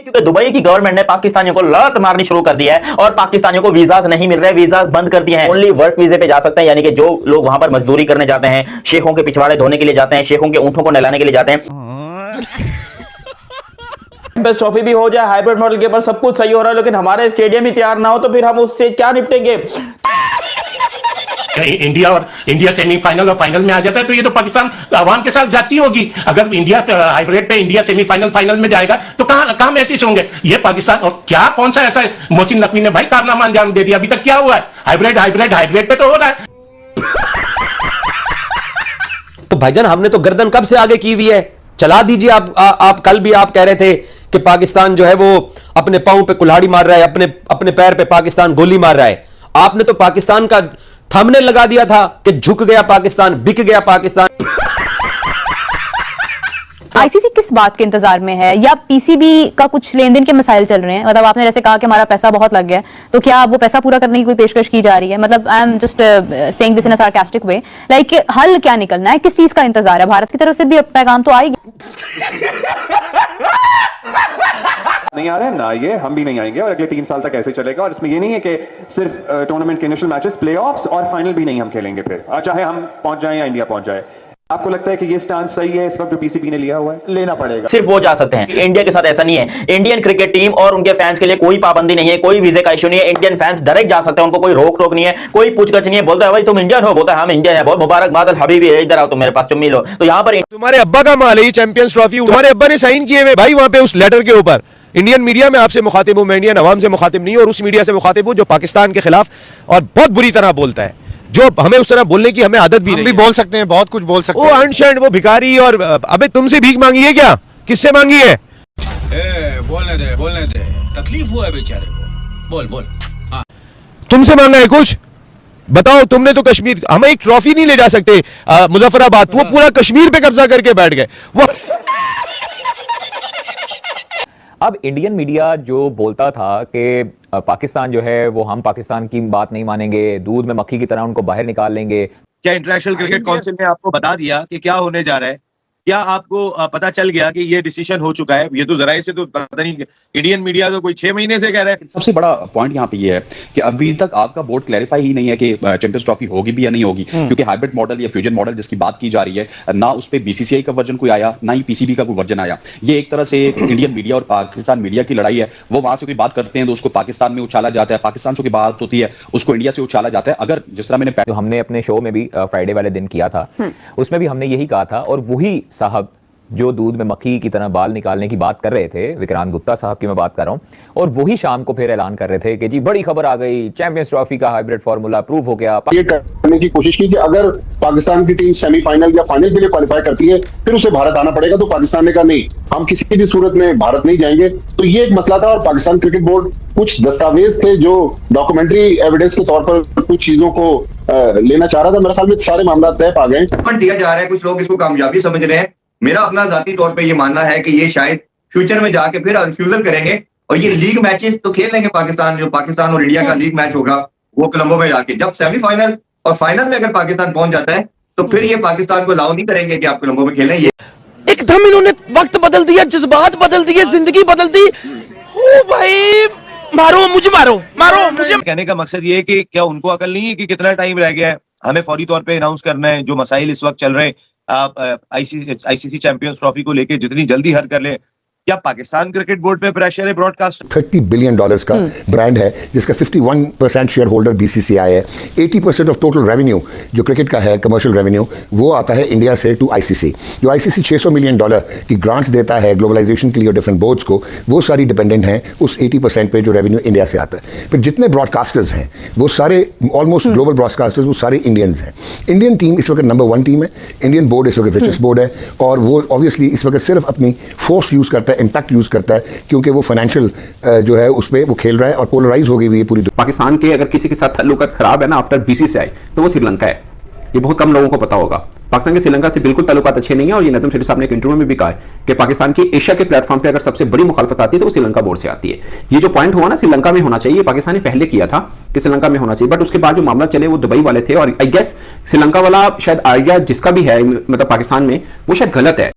क्योंकि दुबई की गवर्नमेंट ने पाकिस्तानियों को लात मारनी शुरू कर दिया है और पाकिस्तानियों को वीजाज नहीं मिल रहे, वीजाज बंद कर दिए हैं। ओनली वर्क वीजे पे जा सकते हैं, यानी कि जो लोग वहां पर मजदूरी करने जाते हैं, शेखों के पिछवाड़े धोने के लिए जाते हैं, शेखों के ऊंटों को नहलाने के लिए जाते हैं। बेस्ट ट्रॉफी भी हो जाए, हाइब्रिड मॉडल के ऊपर सब कुछ सही हो रहा है, लेकिन हमारे स्टेडियम ही तैयार ना हो तो फिर हम उससे क्या निपटेंगे? इंडिया सेमीफाइनल और फाइनल में आ जाता है तो ये तो पाकिस्तान अवाम के साथ जाती होगी। अगर इंडिया हाइब्रिड पे इंडिया सेमीफाइनल फाइनल में जाएगा तो कहां मैचेस होंगे? ये पाकिस्तान और क्या कौन सा ऐसा मोहसिन नकवी ने भाई कारनामा अंजाम दे दिया? अभी तक क्या हुआ है? हाइब्रिड पे तो हो रहा है। तो भाईजान हमने तो गर्दन कब से आगे की हुई है, चला दीजिए। आप कल भी आप कह रहे थे कि पाकिस्तान जो है वो अपने पांव पे कुल्हाड़ी मार रहा है, अपने पैर पे पाकिस्तान गोली मार रहा है। आपने तो पाकिस्तान का थंबनेल लगा दिया था कि झुक गया पाकिस्तान, बिक गया पाकिस्तान। आईसीसी किस बात के इंतजार में है, या पीसीबी का कुछ लेन देन के मसाइल चल रहे हैं? मतलब आपने जैसे कहा कि हमारा पैसा बहुत लग गया, तो क्या वो पैसा पूरा करने की कोई पेशकश की जा रही है? मतलब I am just saying this in a sarcastic way, like हल क्या निकलना है, किस चीज का इंतजार है? भारत की तरफ से भी पैगाम तो आएगी। नहीं आ रहे हैं ना, ये हम भी नहीं आएंगे और अगले 3 साल तक ऐसे चलेगा। और इसमें ये नहीं है कि सिर्फ टूर्नामेंट के इनिशियल मैचेस, प्लेऑफ्स और फाइनल भी नहीं हम खेलेंगे फिर, चाहे हम पहुंच जाएं या इंडिया पहुंच जाए। आपको लगता है कि ये स्टांस सही है इस वक्त जो पीसीबी ने लिया हुआ है? लेना पड़ेगा। सिर्फ वो जा सकते हैं, इंडिया के साथ ऐसा नहीं है। इंडियन क्रिकेट टीम और उनके फैंस के लिए कोई पाबंदी नहीं है, कोई वीजे का इशू नहीं है। इंडियन फैंस डायरेक्ट जा सकते हैं, उनको कोई रोक टोक नहीं है, कोई पूछगछ नहीं है। बोलता है भाई तुम इंडियन हो, बोलता है हम इंडियन है, बहुत मुबारकबाद अल हबीबी, इधर आओ तुम मेरे पास चुम्मी लो। तो यहाँ पर तुम्हारे अब्बा का माल है चैंपियंस ट्रॉफी, तुम्हारे अब्बा ने साइन किए हुए भाई वहां पे उस लेटर के ऊपर। इंडियन मीडिया में आपसे मुखातिब हूं, मैं इंडियन अवाम से मुखातिब नहीं, और उस मीडिया से मुखातिब हूं जो पाकिस्तान के खिलाफ और बहुत बुरी तरह बोलता है, जो हमें उस तरह बोलने की हमें आदत भी नहीं। भी बोल सकते हैं, बहुत कुछ बोल सकते हैं। वो अनशर्ट, वो भिखारी, और अबे तुमसे भीख मांगी है क्या? किससे मांगी है? बोलने दे, तकलीफ हुआ है बेचारे को, बोल। हाँ। तुमसे मांगा है कुछ? बताओ। तुमने तो कश्मीर, हमें एक ट्रॉफी नहीं ले जा सकते मुजफ्फराबाद, वो पूरा कश्मीर पे कब्जा करके बैठ गए वो। अब इंडियन मीडिया जो बोलता था कि पाकिस्तान जो है वो हम पाकिस्तान की बात नहीं मानेंगे, दूध में मक्खी की तरह उनको बाहर निकाल लेंगे। क्या इंटरनेशनल क्रिकेट काउंसिल ने आपको बता दिया कि क्या होने जा रहा है? क्या आपको पता चल गया कि ये डिसीजन हो चुका है? ये तो जरा से तो पता नहीं, इंडियन मीडिया तो कोई 6 महीने से कह रहा है। सबसे बड़ा पॉइंट यहाँ पे ये है कि अभी तक आपका बोर्ड क्लैरिफाई ही नहीं है कि चैंपियंस ट्रॉफी होगी भी या नहीं होगी, क्योंकि हाइब्रिड मॉडल या फ्यूजन मॉडल जिसकी बात की जा रही है, ना उस पे बीसीसीआई का वर्जन कोई आया, ना ही पीसीबी का कोई वर्जन आया। ये एक तरह से इंडियन मीडिया और पाकिस्तान मीडिया की लड़ाई है। वो वहां से कोई बात करते हैं तो उसको पाकिस्तान में उछाला जाता है, पाकिस्तान से कोई बात होती है उसको इंडिया से उछाला जाता है। अगर जिस तरह मैंने हमने अपने शो में भी फ्राइडे वाले दिन किया था, उसमें भी हमने यही कहा था, और वही साहब जो दूध में मक्खी की तरह बाल निकालने की बात कर रहे थे, विक्रांत गुप्ता साहब की मैं बात कर रहा हूं, और वही शाम को फिर ऐलान कर रहे थे कि जी बड़ी खबर आ गई, चैंपियंस ट्रॉफी का हाइब्रिड फार्मूला अप्रूव हो गया। ये करने की कोशिश की कि अगर पाकिस्तान की टीम सेमीफाइनल या फाइनल के लिए क्वालिफाई करती है फिर उसे भारत आना पड़ेगा, तो पाकिस्तान ने कहा नहीं, हम किसी भी सूरत में भारत नहीं जाएंगे। तो ये एक मसला था, और पाकिस्तान क्रिकेट बोर्ड कुछ दस्तावेज थे जो डॉक्यूमेंट्री एविडेंस के तौर पर कुछ चीजों को लेना चाह रहा था। मेरे ख्याल में सारे मामला तय पा गए। दिया जा रहा है, कुछ लोग इसको कामयाबी समझ रहे हैं। मेरा अपना जाती तौर पे ये मानना है कि ये शायद फ्यूचर में जाके फिर फ्यूजन करेंगे और ये लीग मैचेस तो खेल लेंगे पाकिस्तान, जो पाकिस्तान और इंडिया का लीग मैच होगा वो कोलंबो में जाके। जब सेमीफाइनल और फाइनल में अगर पाकिस्तान पहुंच जाता है तो फिर ये पाकिस्तान को अलाउ नहीं करेंगे कि आप कोलंबो में खेलें। ये एकदम इन्होंने वक्त बदल दिया, जज्बात बदल दिए, जिंदगी बदल दी। ओ भाई मारो मुझे। कहने का मकसद ये है कि क्या उनको अकल नहीं है कि कितना टाइम रह गया है, हमें फौरी तौर पे अनाउंस करना है। जो मसाइल इस वक्त चल रहे हैं, आप आईसीसी चैंपियंस ट्रॉफी को लेके जितनी जल्दी हल कर ले। क्या पाकिस्तान क्रिकेट बोर्ड पे प्रेशर है? ब्रॉडकास्ट $30 बिलियन का ब्रांड है जिसका 51% शेयर होल्डर बीसीसीआई है। 80% ऑफ टोटल रेवेन्यू जो क्रिकेट का है, कमर्शियल रेवेन्यू, वो आता है इंडिया से टू आईसीसी। जो आईसीसी $600 मिलियन की ग्रांट्स देता है ग्लोबलाइजेशन के लिए और डिफरेंट बोर्ड्स को, वो सारी डिपेंडेंट हैं उस 80% पे जो रेवेन्यू इंडिया से आता है। फिर जितने ब्रॉडकास्टर्स हैं वो सारे ऑलमोस्ट ग्लोबल ब्रॉडकास्टर्स, वो सारे इंडियंस हैं। इंडियन टीम इस वक्त नंबर 1 टीम है। इंडियन बोर्ड इस वक्त रिचेस्ट बोर्ड है, और वो ऑब्वियसली इस वक्त सिर्फ अपनी फोर्स यूज करता है, इम्पैक्ट यूज करता है, क्योंकि वो फाइनेंशियल जो है उस पर वो खेल रहा है और पोलराइज हो गई हुई है पूरी। पाकिस्तान के अगर किसी के साथ ताल्लुकात खराब है ना आफ्टर बीसीसीआई, तो वो श्रीलंका है। ये बहुत कम लोगों को पता होगा। पाकिस्तान के श्रीलंका से बिल्कुल ताल्लुकात अच्छे नहीं है, और ये नदीम शेट्टी साहब ने एक इंटरव्यू में भी कहा है कि पाकिस्तान की एशिया के प्लेटफॉर्म पे अगर सबसे बड़ी मुखालफत आती है तो वो श्रीलंका बोर्ड से आती है। ये जो पॉइंट हुआ ना श्रीलंका में होना चाहिए, पाकिस्तान ने पहले किया था कि श्रीलंका में होना चाहिए, बट उसके बाद जो मामला चले वो दुबई वाले थे, और आई गेस श्रीलंका वाला शायद आइडिया जिसका भी है मतलब पाकिस्तान में, वो शायद गलत है।